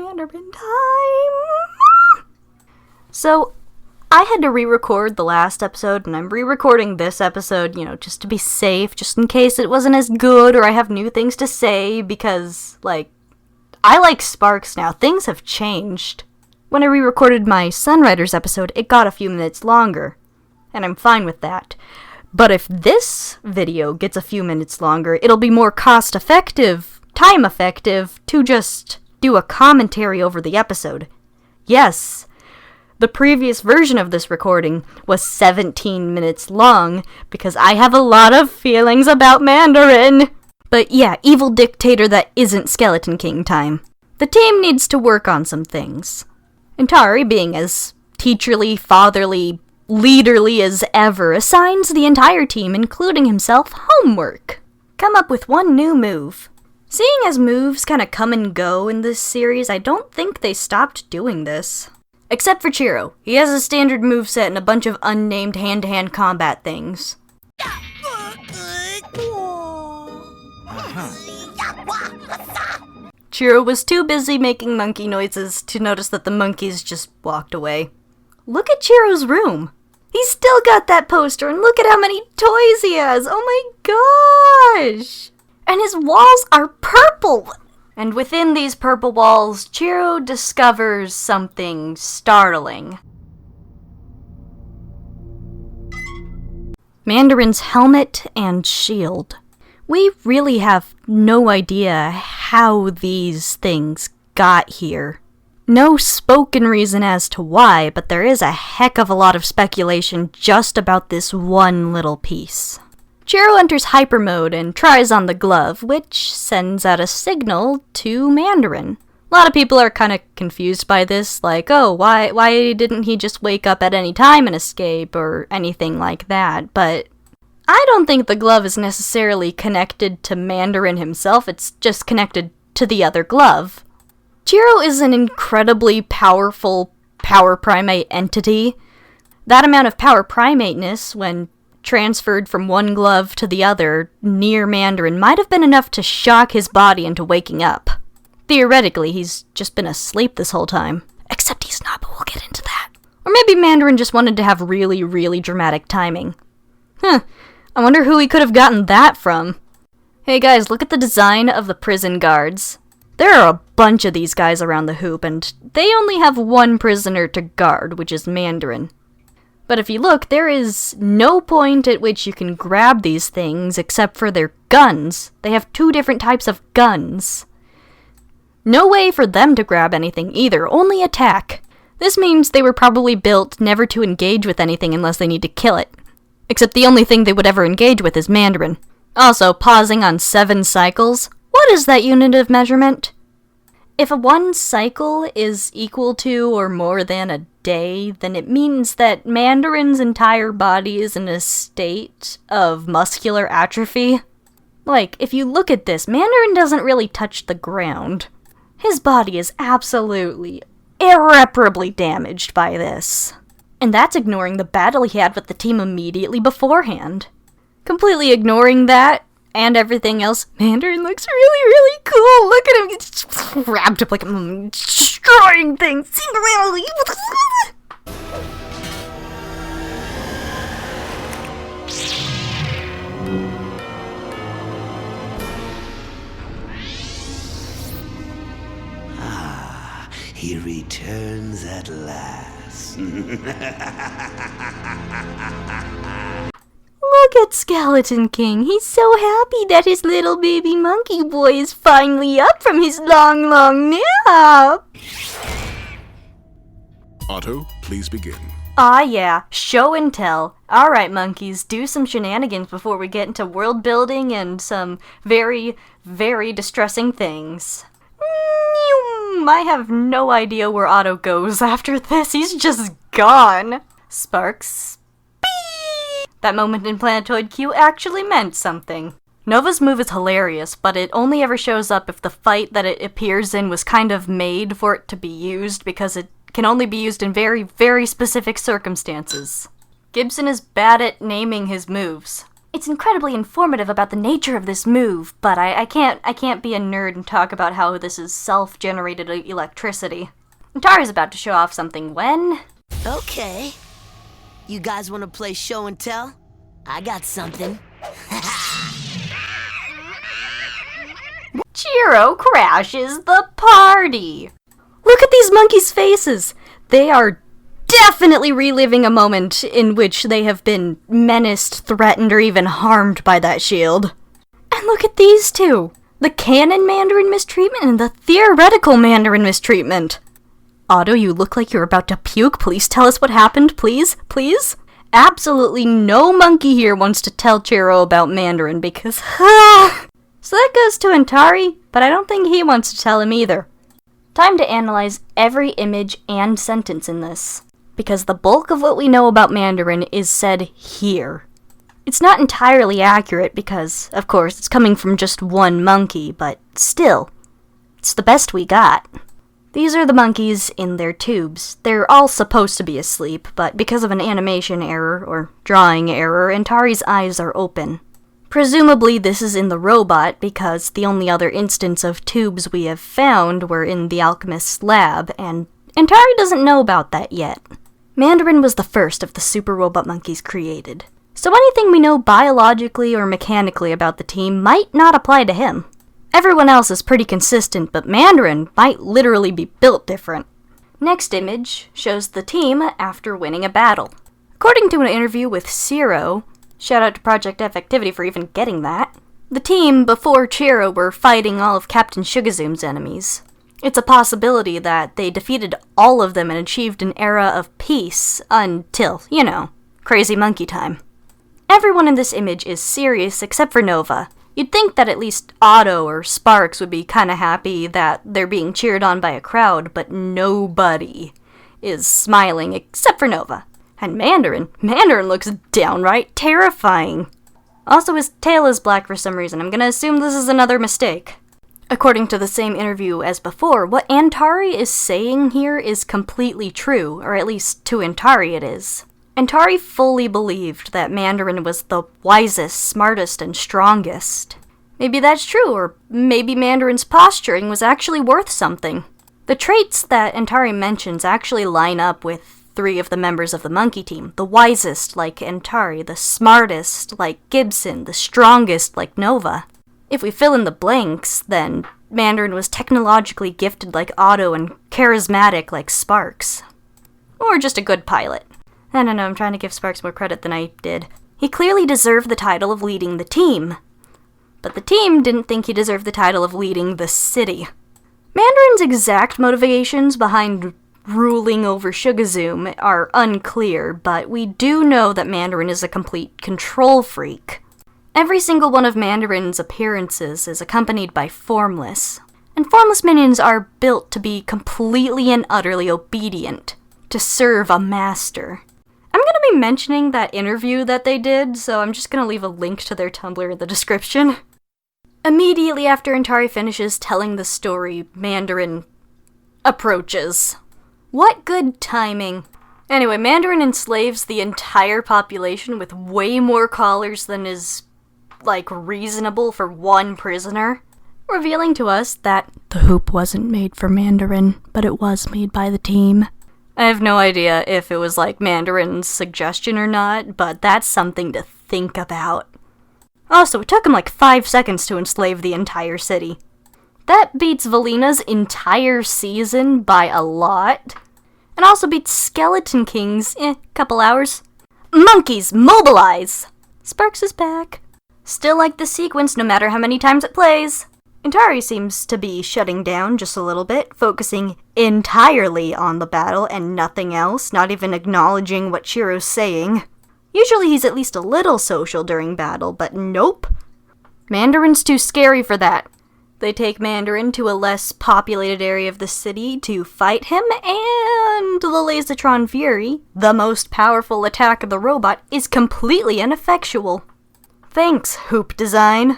Mandarin time! So, I had to re-record the last episode, and I'm re-recording this episode, just to be safe, just in case it wasn't as good, or I have new things to say, because, I like Sparks now. Things have changed. When I re-recorded my Sunriders episode, it got a few minutes longer, and I'm fine with that. But if this video gets a few minutes longer, it'll be more cost-effective, time-effective, to just do a commentary over the episode. Yes, the previous version of this recording was 17 minutes long, because I have a lot of feelings about Mandarin. But yeah, evil dictator that isn't Skeleton King time. The team needs to work on some things. And Tari, being as teacherly, fatherly, leaderly as ever, assigns the entire team, including himself, homework. Come up with one new move. Seeing as moves kind of come and go in this series, I don't think they stopped doing this. Except for Chiro. He has a standard moveset and a bunch of unnamed hand-to-hand combat things. Chiro was too busy making monkey noises to notice that the monkeys just walked away. Look at Chiro's room. He's still got that poster, and look at how many toys he has. Oh my gosh! And his walls are purple! And within these purple walls, Chiro discovers something startling. Mandarin's helmet and shield. We really have no idea how these things got here. No spoken reason as to why, but there is a heck of a lot of speculation just about this one little piece. Chiro enters hyper mode and tries on the glove, which sends out a signal to Mandarin. A lot of people are kind of confused by this, like, oh, why didn't he just wake up at any time and escape, or anything like that, but I don't think the glove is necessarily connected to Mandarin himself, it's just connected to the other glove. Chiro is an incredibly powerful power primate entity. That amount of power primateness, when transferred from one glove to the other near Mandarin, might have been enough to shock his body into waking up. Theoretically, he's just been asleep this whole time. Except he's not, but we'll get into that. Or maybe Mandarin just wanted to have really, really dramatic timing. I wonder who he could have gotten that from. Hey guys, look at the design of the prison guards. There are a bunch of these guys around the hoop, and they only have one prisoner to guard, which is Mandarin. But if you look, there is no point at which you can grab these things except for their guns. They have two different types of guns. No way for them to grab anything either, only attack. This means they were probably built never to engage with anything unless they need to kill it. Except the only thing they would ever engage with is Mandarin. Also, pausing on 7 cycles. What is that unit of measurement? If a 1 cycle is equal to or more than a day, then it means that Mandarin's entire body is in a state of muscular atrophy. Like, if you look at this, Mandarin doesn't really touch the ground. His body is absolutely, irreparably damaged by this. And that's ignoring the battle he had with the team immediately beforehand. Completely ignoring that, and everything else, Mandarin looks really, really cool. Look at him, he's wrapped up like destroying things. He returns at last. Look at Skeleton King. He's so happy that his little baby monkey boy is finally up from his long, long nap. Otto, please begin. Ah yeah, show and tell. Alright monkeys, do some shenanigans before we get into world building and some very, very distressing things. I have no idea where Otto goes after this. He's just gone. Sparks. Beep! That moment in Planetoid Q actually meant something. Nova's move is hilarious, but it only ever shows up if the fight that it appears in was kind of made for it to be used, because it can only be used in very, very specific circumstances. Gibson is bad at naming his moves. It's incredibly informative about the nature of this move, but I can't be a nerd and talk about how this is self-generated electricity. Antari's about to show off something when... Okay. You guys want to play show and tell? I got something. Chiro crashes the party! Look at these monkeys' faces! They are definitely reliving a moment in which they have been menaced, threatened, or even harmed by that shield. And look at these two! The canon Mandarin mistreatment and the theoretical Mandarin mistreatment. Otto, you look like you're about to puke. Please tell us what happened, please? Please? Absolutely no monkey here wants to tell Chiro about Mandarin because... So that goes to Antari, but I don't think he wants to tell him either. Time to analyze every image and sentence in this, because the bulk of what we know about Mandarin is said here. It's not entirely accurate because, of course, it's coming from just one monkey, but still, it's the best we got. These are the monkeys in their tubes. They're all supposed to be asleep, but because of an animation error, or drawing error, Antari's eyes are open. Presumably this is in the robot because the only other instance of tubes we have found were in the alchemist's lab, and Antari doesn't know about that yet. Mandarin was the first of the super robot monkeys created, so anything we know biologically or mechanically about the team might not apply to him. Everyone else is pretty consistent, but Mandarin might literally be built different. Next image shows the team after winning a battle. According to an interview with Chiro, shout out to Project F Activity for even getting that, the team before Chiro were fighting all of Captain Shugazoom's enemies. It's a possibility that they defeated all of them and achieved an era of peace until, crazy monkey time. Everyone in this image is serious except for Nova. You'd think that at least Otto or Sparks would be kinda happy that they're being cheered on by a crowd, but nobody is smiling except for Nova. And Mandarin looks downright terrifying. Also, his tail is black for some reason. I'm gonna assume this is another mistake. According to the same interview as before, what Antari is saying here is completely true, or at least to Antari it is. Antari fully believed that Mandarin was the wisest, smartest, and strongest. Maybe that's true, or maybe Mandarin's posturing was actually worth something. The traits that Antari mentions actually line up with 3 of the members of the monkey team. The wisest, like Antari, the smartest, like Gibson, the strongest, like Nova. If we fill in the blanks, then Mandarin was technologically gifted like Otto and charismatic like Sparks. Or just a good pilot. I don't know, I'm trying to give Sparks more credit than I did. He clearly deserved the title of leading the team. But the team didn't think he deserved the title of leading the city. Mandarin's exact motivations behind ruling over Shugazoom are unclear, but we do know that Mandarin is a complete control freak. Every single one of Mandarin's appearances is accompanied by Formless, and Formless minions are built to be completely and utterly obedient, to serve a master. I'm gonna be mentioning that interview that they did, so I'm just gonna leave a link to their Tumblr in the description. Immediately after Antari finishes telling the story, Mandarin approaches. What good timing. Anyway, Mandarin enslaves the entire population with way more collars than is, reasonable for one prisoner, revealing to us that the hoop wasn't made for Mandarin, but it was made by the team. I have no idea if it was Mandarin's suggestion or not, but that's something to think about. Also, it took him 5 seconds to enslave the entire city. That beats Valina's entire season by a lot. And also beats Skeleton King's, couple hours. Monkeys, mobilize! Sparks is back. Still like the sequence no matter how many times it plays. Antari seems to be shutting down just a little bit, focusing entirely on the battle and nothing else, not even acknowledging what Chiro's saying. Usually he's at least a little social during battle, but nope. Mandarin's too scary for that. They take Mandarin to a less populated area of the city to fight him, and the Lasatron Fury, the most powerful attack of the robot, is completely ineffectual. Thanks, Hoop Design.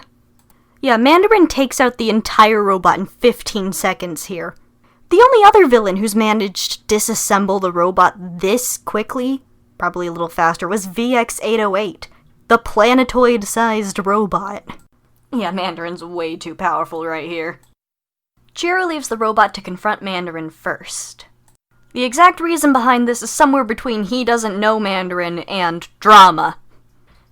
Yeah, Mandarin takes out the entire robot in 15 seconds here. The only other villain who's managed to disassemble the robot this quickly, probably a little faster, was VX-808. the planetoid-sized robot. Yeah, Mandarin's way too powerful right here. Chiro leaves the robot to confront Mandarin first. The exact reason behind this is somewhere between he doesn't know Mandarin and drama.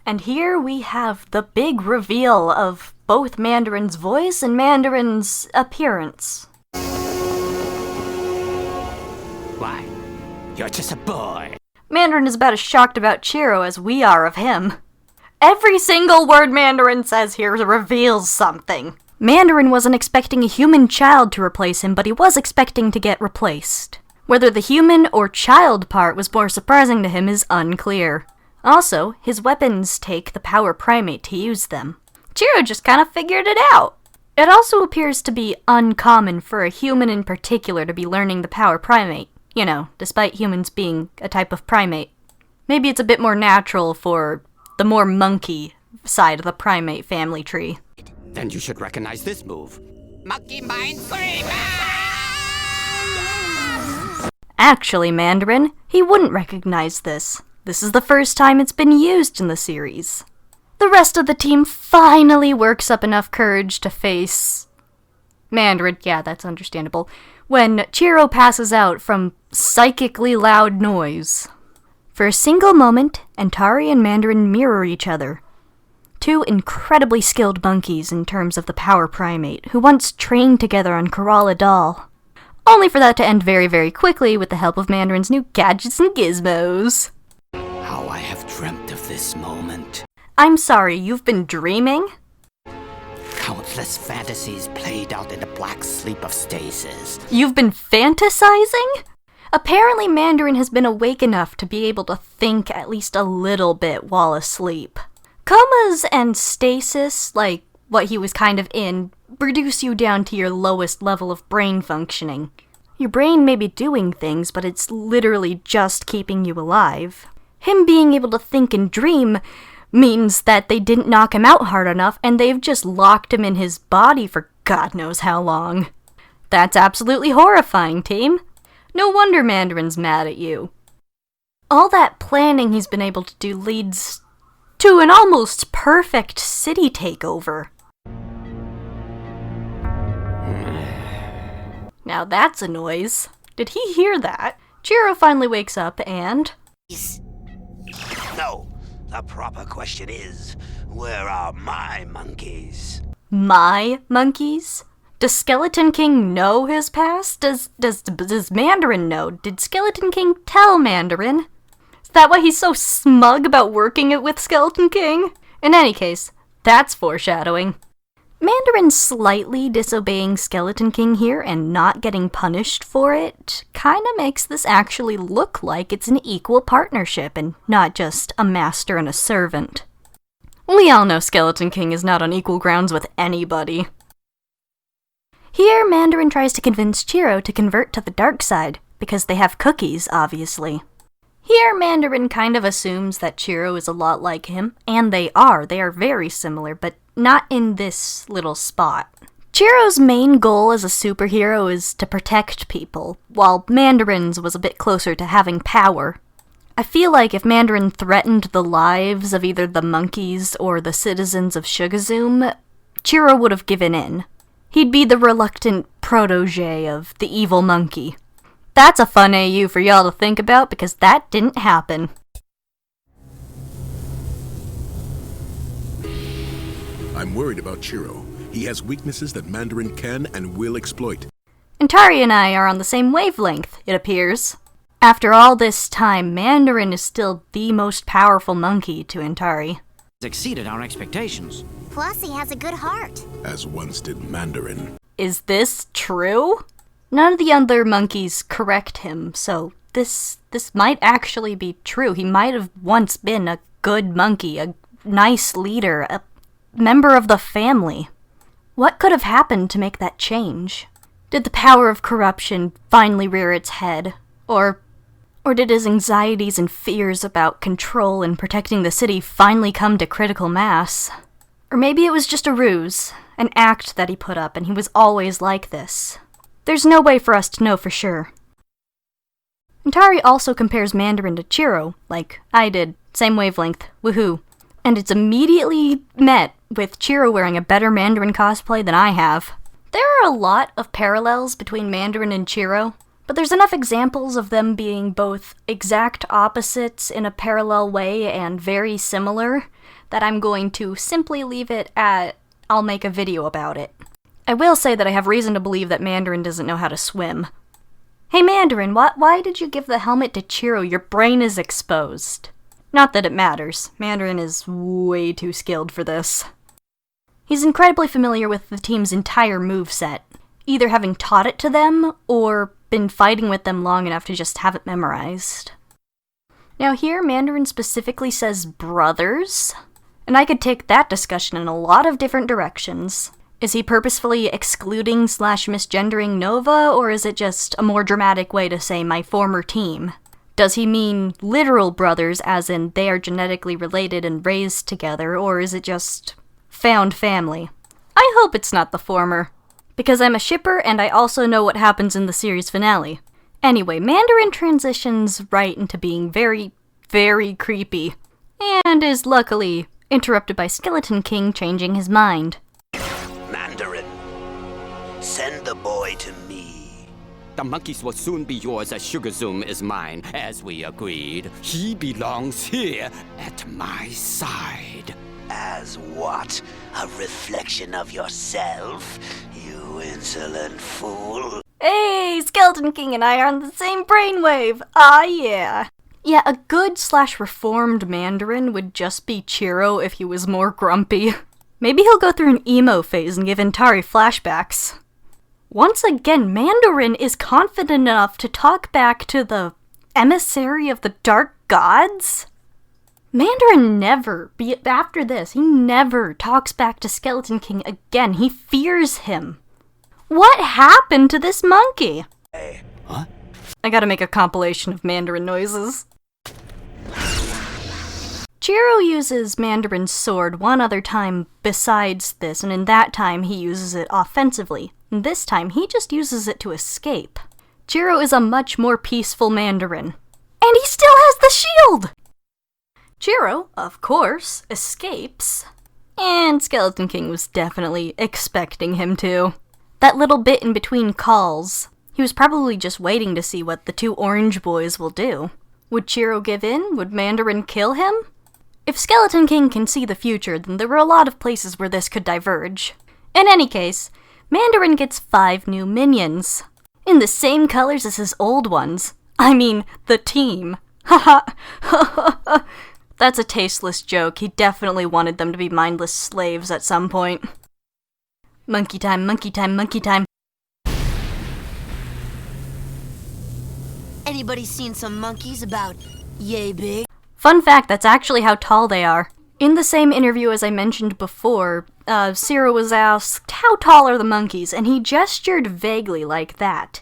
And here we have the big reveal of both Mandarin's voice and Mandarin's appearance. Why? You're just a boy. Mandarin is about as shocked about Chiro as we are of him. Every single word Mandarin says here reveals something. Mandarin wasn't expecting a human child to replace him, but he was expecting to get replaced. Whether the human or child part was more surprising to him is unclear. Also, his weapons take the power primate to use them. Chiro just kind of figured it out. It also appears to be uncommon for a human in particular to be learning the power primate. You know, despite humans being a type of primate. Maybe it's a bit more natural for the more monkey side of the primate family tree. Then you should recognize this move. Monkey Mind Frame! Actually, Mandarin, he wouldn't recognize this. This is the first time it's been used in the series. The rest of the team finally works up enough courage to face Mandarin, yeah, that's understandable, when Chiro passes out from psychically loud noise. For a single moment, Antari and Mandarin mirror each other. Two incredibly skilled monkeys in terms of the power primate, who once trained together on Kerala Doll. Only for that to end very, very quickly with the help of Mandarin's new gadgets and gizmos. How I have dreamt of this moment. I'm sorry, you've been dreaming? Countless fantasies played out in the black sleep of stasis. You've been fantasizing? Apparently Mandarin has been awake enough to be able to think at least a little bit while asleep. Comas and stasis, like what he was kind of in, reduce you down to your lowest level of brain functioning. Your brain may be doing things, but it's literally just keeping you alive. Him being able to think and dream means that they didn't knock him out hard enough, and they've just locked him in his body for God knows how long. That's absolutely horrifying, team. No wonder Mandarin's mad at you. All that planning he's been able to do leads to an almost perfect city takeover. Now that's a noise. Did he hear that? Chiro finally wakes up and... No, the proper question is, where are my monkeys? My monkeys? Does Skeleton King know his past? Does Mandarin know? Did Skeleton King tell Mandarin? Is that why he's so smug about working it with Skeleton King? In any case, that's foreshadowing. Mandarin slightly disobeying Skeleton King here and not getting punished for it kinda makes this actually look like it's an equal partnership and not just a master and a servant. We all know Skeleton King is not on equal grounds with anybody. Here, Mandarin tries to convince Chiro to convert to the dark side, because they have cookies, obviously. Here, Mandarin kind of assumes that Chiro is a lot like him, and they are very similar, but not in this little spot. Chiro's main goal as a superhero is to protect people, while Mandarin's was a bit closer to having power. I feel like if Mandarin threatened the lives of either the monkeys or the citizens of Shugazoom, Chiro would have given in. He'd be the reluctant protege of the evil monkey. That's a fun AU for y'all to think about, because that didn't happen. I'm worried about Chiro. He has weaknesses that Mandarin can and will exploit. Antari and I are on the same wavelength, it appears. After all this time, Mandarin is still the most powerful monkey to Antari. Exceeded our expectations. Plus, he has a good heart. As once did Mandarin. Is this true? None of the other monkeys correct him, so this might actually be true. He might have once been a good monkey, a nice leader, a member of the family. What could have happened to make that change? Did the power of corruption finally rear its head? Or did his anxieties and fears about control and protecting the city finally come to critical mass? Or maybe it was just a ruse, an act that he put up, and he was always like this. There's no way for us to know for sure. Antari also compares Mandarin to Chiro, like I did, same wavelength, woohoo. And it's immediately met with Chiro wearing a better Mandarin cosplay than I have. There are a lot of parallels between Mandarin and Chiro, but there's enough examples of them being both exact opposites in a parallel way and very similar that I'm going to simply leave it at I'll make a video about it. I will say that I have reason to believe that Mandarin doesn't know how to swim. Hey Mandarin, why did you give the helmet to Chiro? Your brain is exposed. Not that it matters. Mandarin is way too skilled for this. He's incredibly familiar with the team's entire moveset, either having taught it to them, or been fighting with them long enough to just have it memorized. Now here, Mandarin specifically says brothers, and I could take that discussion in a lot of different directions. Is he purposefully excluding / misgendering Nova, or is it just a more dramatic way to say my former team? Does he mean literal brothers, as in they are genetically related and raised together, or is it just found family? I hope it's not the former, because I'm a shipper and I also know what happens in the series finale. Anyway, Mandarin transitions right into being very, very creepy, and is luckily interrupted by Skeleton King changing his mind. Mandarin, send the boy to me. The monkeys will soon be yours as Sugar Zoom is mine, as we agreed. He belongs here at my side. As what? A reflection of yourself? You insolent fool. Hey, Skeleton King and I are on the same brainwave! Ah, yeah. Yeah, a good / reformed Mandarin would just be Chiro if he was more grumpy. Maybe he'll go through an emo phase and give Intari flashbacks. Once again, Mandarin is confident enough to talk back to the emissary of the Dark Gods? Mandarin never, after this, he never talks back to Skeleton King again. He fears him. What happened to this monkey? Hey. Huh? I gotta make a compilation of Mandarin noises. Chiro uses Mandarin's sword one other time besides this, and in that time he uses it offensively. And this time he just uses it to escape. Chiro is a much more peaceful Mandarin. And he still has the shield! Chiro, of course, escapes. And Skeleton King was definitely expecting him to. That little bit in between calls, he was probably just waiting to see what the two orange boys will do. Would Chiro give in? Would Mandarin kill him? If Skeleton King can see the future, then there were a lot of places where this could diverge. In any case, Mandarin gets 5 new minions. In the same colors as his old ones. I mean, the team. Haha. That's a tasteless joke. He definitely wanted them to be mindless slaves at some point. Monkey time, monkey time, monkey time. Anybody seen some monkeys about yay big? Fun fact, that's actually how tall they are. In the same interview as I mentioned before, Ciro was asked, how tall are the monkeys? And he gestured vaguely like that.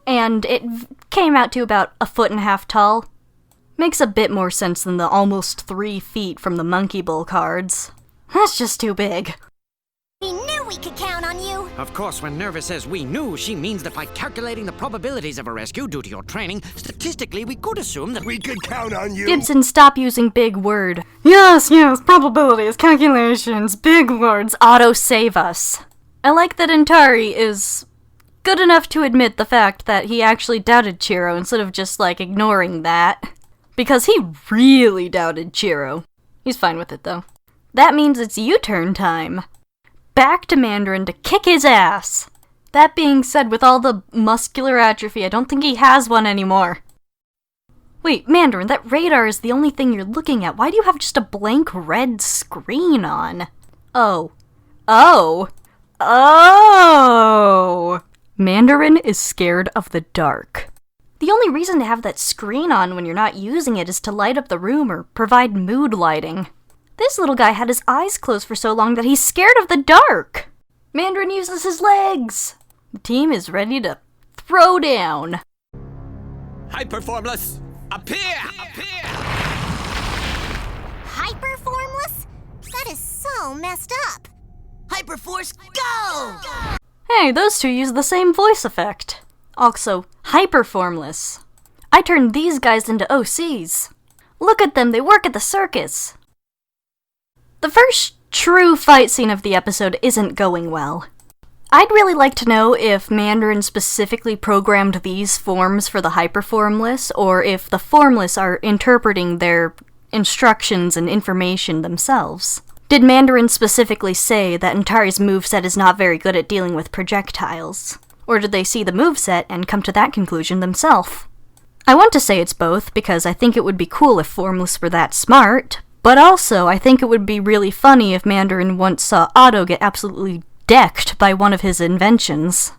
And it came out to about 1.5 feet tall. Makes a bit more sense than the almost 3 feet from the Monkey Bull cards. That's just too big. We knew we could count on you. Of course, when Nerva says we knew, she means that by calculating the probabilities of a rescue due to your training, statistically we could assume that We could count on you. Gibson, stop using big word. Yes, probabilities, calculations, big words, auto-save us. I like that Intari is good enough to admit the fact that he actually doubted Chiro instead of just, ignoring that. Because he really doubted Chiro. He's fine with it, though. That means it's U-turn time. Back to Mandarin to kick his ass. That being said, with all the muscular atrophy, I don't think he has one anymore. Wait, Mandarin, that radar is the only thing you're looking at. Why do you have just a blank red screen on? Oh. Mandarin is scared of the dark. The only reason to have that screen on when you're not using it is to light up the room or provide mood lighting. This little guy had his eyes closed for so long that he's scared of the dark. Mandarin uses his legs. The team is ready to throw down. Hyperformless, appear! Hyperformless? That is so messed up. Hyperforce, go! Hey, those two use the same voice effect. Also, hyperformless. I turned these guys into OCs. Look at them, they work at the circus. The first true fight scene of the episode isn't going well. I'd really like to know if Mandarin specifically programmed these forms for the hyperformless, or if the formless are interpreting their instructions and information themselves. Did Mandarin specifically say that Antari's moveset is not very good at dealing with projectiles? Or did they see the moveset and come to that conclusion themselves? I want to say it's both, because I think it would be cool if formless were that smart, but also I think it would be really funny if Mandarin once saw Otto get absolutely decked by one of his inventions.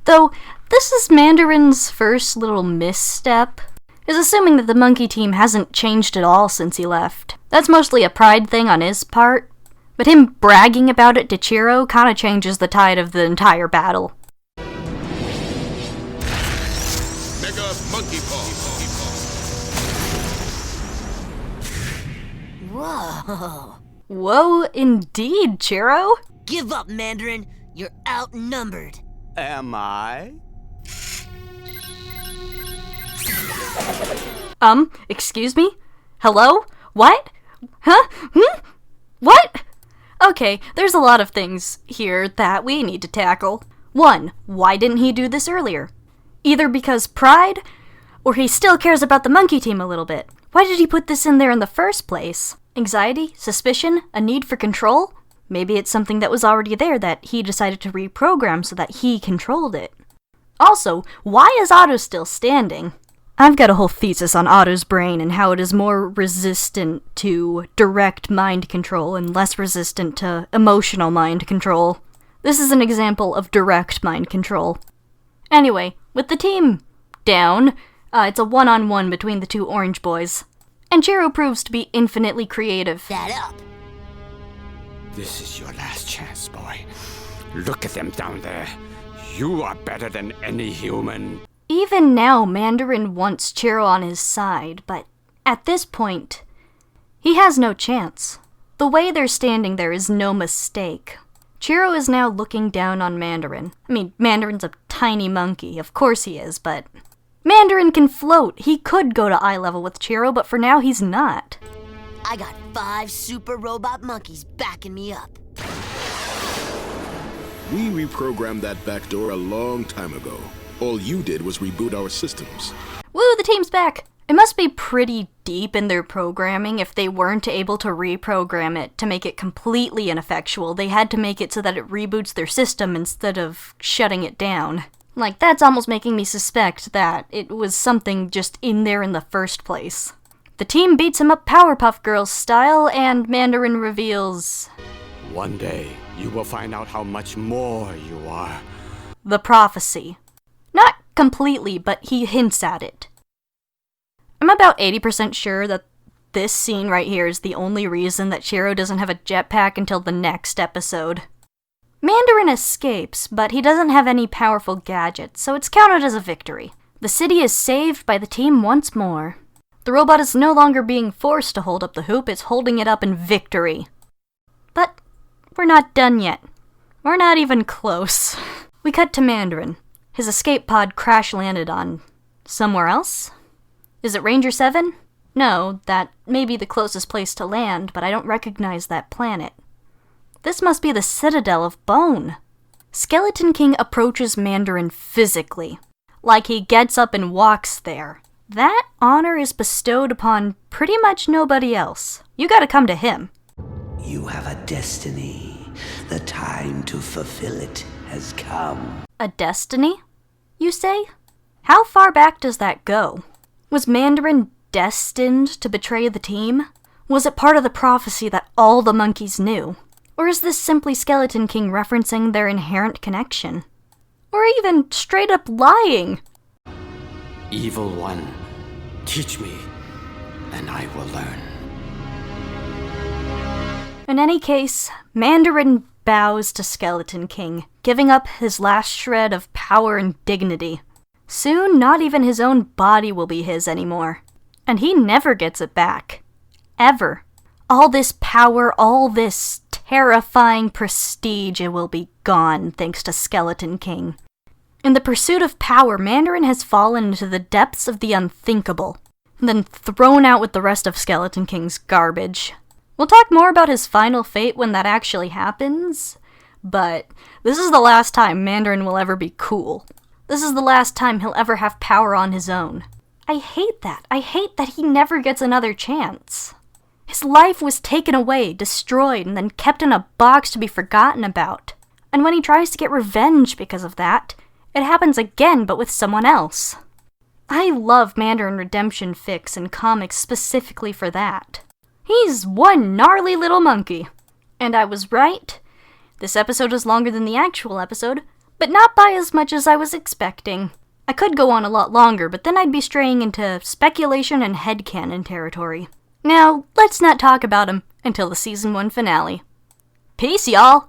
Though, this is Mandarin's first little misstep, is assuming that the monkey team hasn't changed at all since he left. That's mostly a pride thing on his part, but him bragging about it to Chiro kinda changes the tide of the entire battle. Mega Monkey Paw. Whoa. Whoa, indeed, Chiro. Give up, Mandarin. You're outnumbered. Am I? Excuse me? Hello? What? Huh? What? Okay, there's a lot of things here that we need to tackle. 1. Why didn't he do this earlier? Either because pride, or he still cares about the monkey team a little bit. Why did he put this in there in the first place? Anxiety? Suspicion? A need for control? Maybe it's something that was already there that he decided to reprogram so that he controlled it. Also, why is Otto still standing? I've got a whole thesis on Otto's brain and how it is more resistant to direct mind control and less resistant to emotional mind control. This is an example of direct mind control. Anyway, with the team down, it's a one-on-one between the two orange boys. And Chiro proves to be infinitely creative. That up. This is your last chance, boy. Look at them down there. You are better than any human. Even now, Mandarin wants Chiro on his side, but at this point, he has no chance. The way they're standing there is no mistake. Chiro is now looking down on Mandarin. I mean, Mandarin's a tiny monkey, of course he is, but Mandarin can float. He could go to eye level with Chiro, but for now he's not. I got 5 super robot monkeys backing me up. We reprogrammed that backdoor a long time ago. All you did was reboot our systems. Woo, the team's back! It must be pretty deep in their programming if they weren't able to reprogram it to make it completely ineffectual. They had to make it so that it reboots their system instead of shutting it down. Like, that's almost making me suspect that it was something just in there in the first place. The team beats him up Powerpuff Girls style, and Mandarin reveals... One day, you will find out how much more you are. The prophecy. Not completely, but he hints at it. I'm about 80% sure that this scene right here is the only reason that Chiro doesn't have a jetpack until the next episode. Mandarin escapes, but he doesn't have any powerful gadgets, so it's counted as a victory. The city is saved by the team once more. The robot is no longer being forced to hold up the hoop, it's holding it up in victory. But we're not done yet. We're not even close. We cut to Mandarin. His escape pod crash-landed on somewhere else? Is it Ranger 7? No, that may be the closest place to land, but I don't recognize that planet. This must be the Citadel of Bone. Skeleton King approaches Mandarin physically, like he gets up and walks there. That honor is bestowed upon pretty much nobody else. You gotta come to him. You have a destiny. The time to fulfill it has come. A destiny, you say? How far back does that go? Was Mandarin destined to betray the team? Was it part of the prophecy that all the monkeys knew? Or is this simply Skeleton King referencing their inherent connection? Or even straight up lying? Evil one, teach me, and I will learn. In any case, Mandarin bows to Skeleton King, giving up his last shred of power and dignity. Soon, not even his own body will be his anymore. And he never gets it back. Ever. All this power, all this terrifying prestige, it will be gone thanks to Skeleton King. In the pursuit of power, Mandarin has fallen into the depths of the unthinkable, and then thrown out with the rest of Skeleton King's garbage. We'll talk more about his final fate when that actually happens, but this is the last time Mandarin will ever be cool. This is the last time he'll ever have power on his own. I hate that. I hate that he never gets another chance. His life was taken away, destroyed, and then kept in a box to be forgotten about. And when he tries to get revenge because of that, it happens again but with someone else. I love Mandarin Redemption fics and comics specifically for that. He's one gnarly little monkey. And I was right. This episode is longer than the actual episode, but not by as much as I was expecting. I could go on a lot longer, but then I'd be straying into speculation and headcanon territory. Now, let's not talk about him until the Season 1 finale. Peace, y'all!